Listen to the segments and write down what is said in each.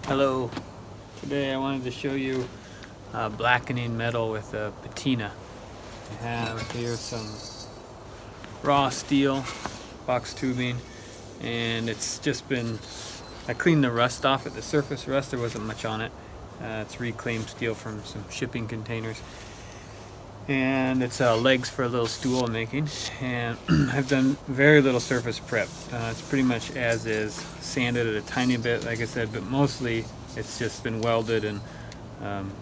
Hello, today I wanted to show you blackening metal with a patina. I have here some raw steel box tubing, and it's just been, I cleaned the rust off at the surface rust, there wasn't much on it. It's reclaimed steel from some shipping containers, and it's legs for a little stool I'm making, and I've done very little surface prep. It's pretty much as is, sanded it a tiny bit like I said, but mostly it's just been welded and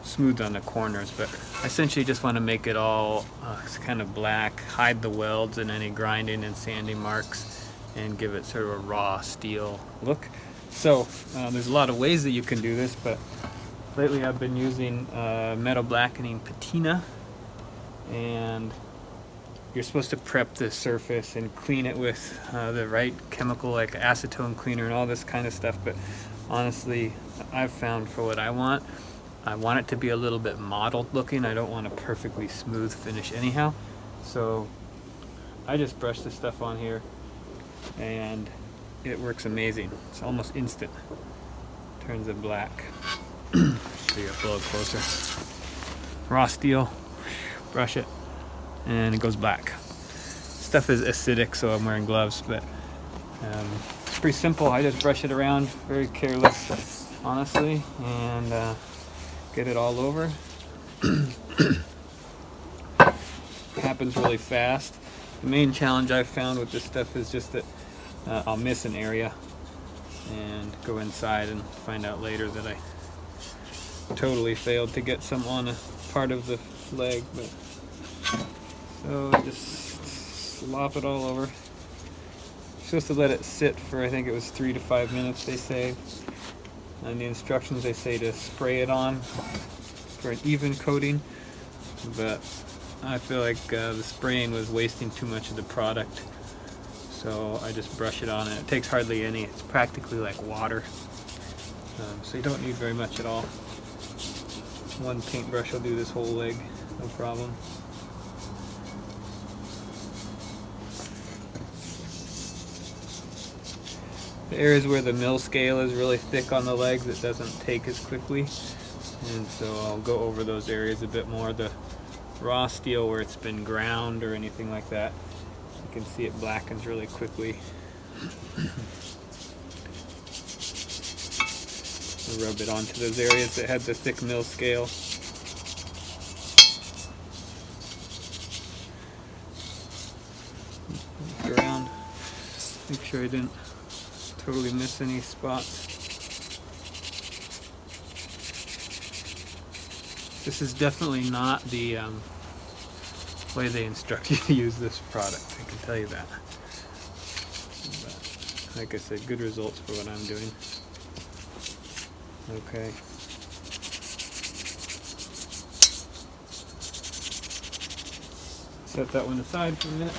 smoothed on the corners. But I essentially just want to make it all kind of black, hide the welds and any grinding and sanding marks, and give it sort of a raw steel look. So there's a lot of ways that you can do this, but lately I've been using metal blackening patina, and you're supposed to prep the surface and clean it with the right chemical like acetone cleaner and all this kind of stuff. But honestly, I've found for what I want it to be a little bit mottled looking. I don't want a perfectly smooth finish anyhow. So I just brush this stuff on here and it works amazing. It's almost instant. Turns it black. Show you up a little closer. Raw steel. Brush it and it goes black. Stuff is acidic, so I'm wearing gloves, but it's pretty simple. I just brush it around, very careless, honestly, and get it all over. It happens really fast. The main challenge I've found with this stuff is just that I'll miss an area and go inside and find out later that I totally failed to get some on a part of the leg. But so just slop it all over. You're supposed to let it sit for, I think it was 3 to 5 minutes, they say. And the instructions, they say to spray it on for an even coating, but I feel like the spraying was wasting too much of the product, so I just brush it on, and it takes hardly any. It's practically like water, so you don't need very much at all. One paintbrush will do this whole leg, no problem. The areas where the mill scale is really thick on the legs, it doesn't take as quickly, and so I'll go over those areas a bit more. The raw steel where it's been ground or anything like that, you can see it blackens really quickly. I'll rub it onto those areas that had the thick mill scale. Look around, make sure I didn't totally miss any spots. This is definitely not the way they instruct you to use this product, I can tell you that. But like I said, good results for what I'm doing. Okay. Set that one aside for a minute.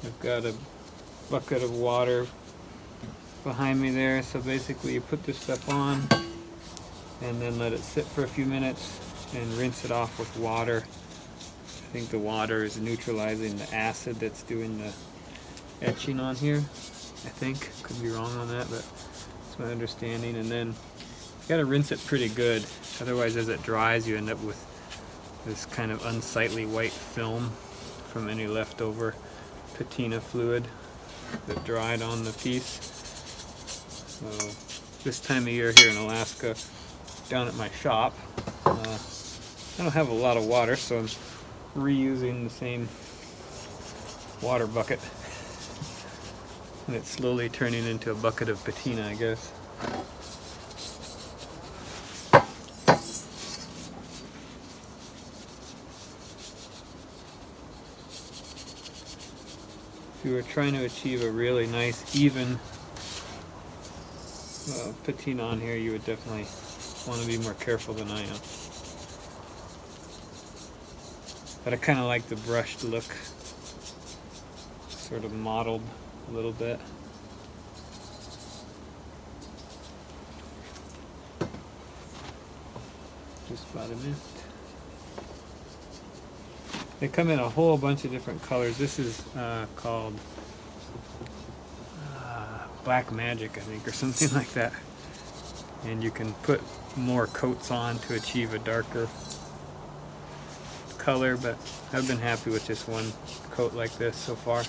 I've got a bucket of water behind me there, so basically you put this stuff on and then let it sit for a few minutes and rinse it off with water. I think the water is neutralizing the acid that's doing the etching on here. I think, could be wrong on that, but that's my understanding. And then you gotta rinse it pretty good, otherwise as it dries you end up with this kind of unsightly white film from any leftover patina fluid that dried on the piece. So this time of year here in Alaska, down at my shop, I don't have a lot of water, so I'm reusing the same water bucket, and it's slowly turning into a bucket of patina, I guess. If you were trying to achieve a really nice, even patina on here, you would definitely want to be more careful than I am. But I kind of like the brushed look, sort of mottled a little bit. Just about a minute. They come in a whole bunch of different colors. This is called Black Magic, I think, or something like that. And you can put more coats on to achieve a darker color, but I've been happy with just one coat like this so far.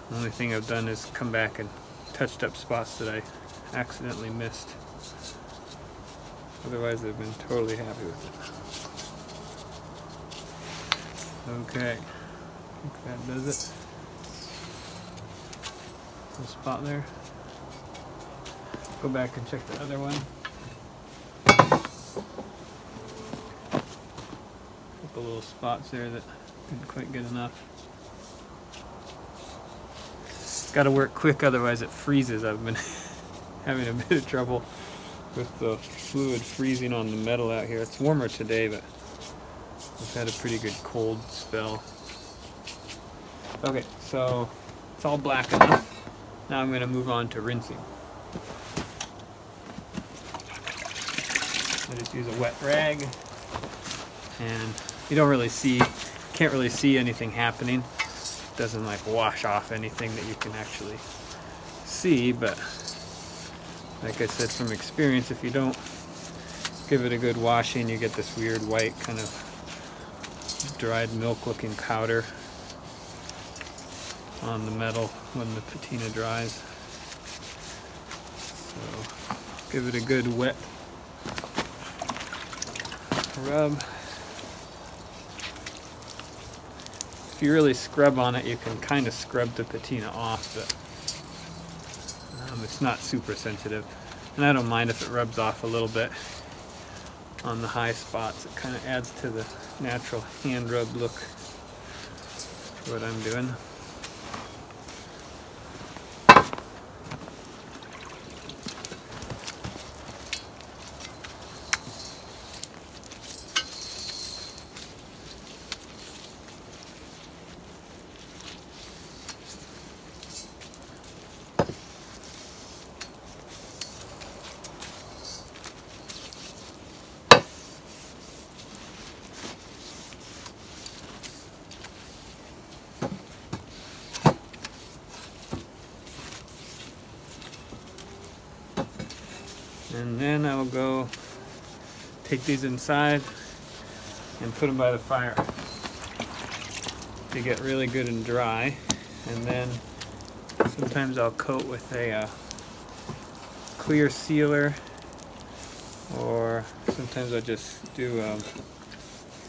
The only thing I've done is come back and touched up spots that I accidentally missed. Otherwise, I've been totally happy with it. Okay, I think that does it. A spot there. Go back and check the other one. Couple little spots there that didn't quite get enough. Got to work quick, otherwise it freezes. I've been having a bit of trouble with the fluid freezing on the metal out here. It's warmer today, but we've had a pretty good cold spell. Okay, so it's all black enough. Now I'm going to move on to rinsing. I just use a wet rag, and you don't really see, can't really see anything happening. It doesn't like wash off anything that you can actually see, but like I said from experience, if you don't give it a good washing, you get this weird white kind of dried milk looking powder on the metal when the patina dries. So give it a good wet rub. If you really scrub on it, you can kind of scrub the patina off, but it's not super sensitive. And I don't mind if it rubs off a little bit on the high spots. It kind of adds to the natural hand rub look to what I'm doing. And then I will go take these inside and put them by the fire to get really good and dry. And then sometimes I'll coat with a clear sealer, or sometimes I'll just do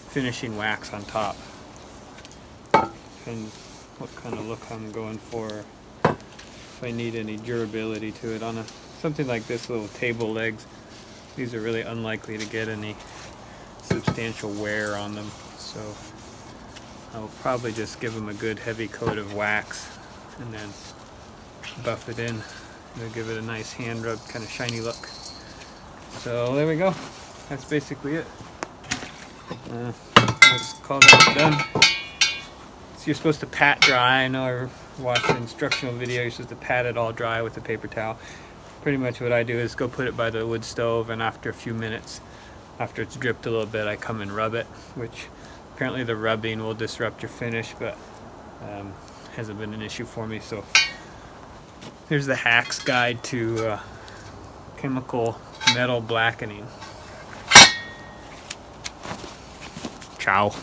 finishing wax on top. And what kind of look I'm going for, if I need any durability to it. On something like this, little table legs, these are really unlikely to get any substantial wear on them, so I'll probably just give them a good heavy coat of wax and then buff it in. It'll give it a nice hand rub, kind of shiny look. So there we go. That's basically it. Let's call that done. So you're supposed to pat dry. I know I watched the instructional video. You're supposed to pat it all dry with a paper towel. Pretty much what I do is go put it by the wood stove, and after a few minutes, after it's dripped a little bit, I come and rub it, which apparently the rubbing will disrupt your finish, but hasn't been an issue for me. So here's the hack's guide to chemical metal blackening. Ciao.